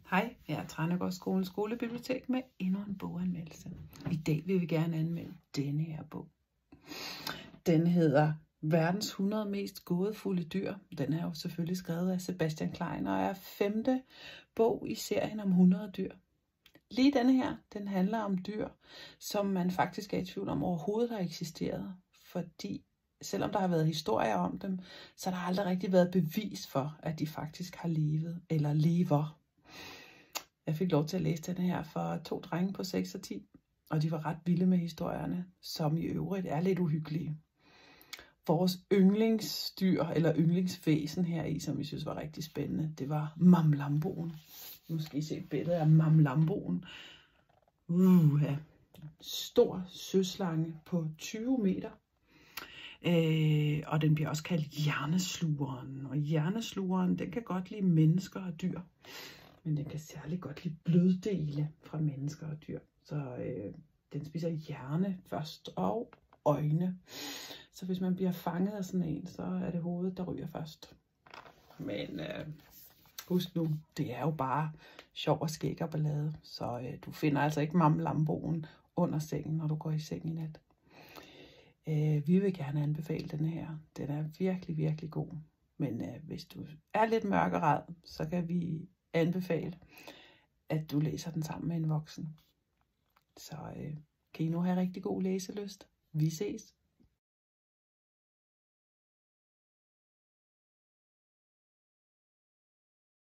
Hej, jeg er Tranegård Skolens skolebibliotek med endnu en boganmeldelse. I dag vil vi gerne anmelde denne her bog. Den hedder Verdens 100 mest gådefulde dyr. Den er jo selvfølgelig skrevet af Sebastian Klein og er 5. bog i serien om 100 dyr. Lige denne her, den handler om dyr, som man faktisk er i tvivl om overhovedet har eksisteret. Fordi selvom der har været historier om dem, så har der aldrig rigtig været bevis for, at de faktisk har levet eller lever. Jeg fik lov til at læse den her for 2 drenge på 6 og 10, og de var ret vilde med historierne, som i øvrigt er lidt uhyggelige. Vores yndlingsdyr, eller yndlingsvæsen her i, som vi synes var rigtig spændende, det var mamlamboen. Nu skal I se billedet af mamlamboen. Ja. Stor søslange på 20 meter. Og den bliver også kaldt hjerneslugeren. Og hjerneslugeren, den kan godt lide mennesker og dyr. Men den kan særligt godt lide bløddele fra mennesker og dyr. Så den spiser hjerne først og øjne. Så hvis man bliver fanget af sådan en, så er det hovedet, der ryger først. Men husk nu, det er jo bare sjov og skæg og ballade. Så du finder altså ikke mamlamboen under sengen, når du går i seng i nat. Vi vil gerne anbefale denne her. Den er virkelig, virkelig god. Men hvis du er lidt mørkeret, så kan vi anbefale, at du læser den sammen med en voksen. Så kan I nu have rigtig god læselyst. Vi ses.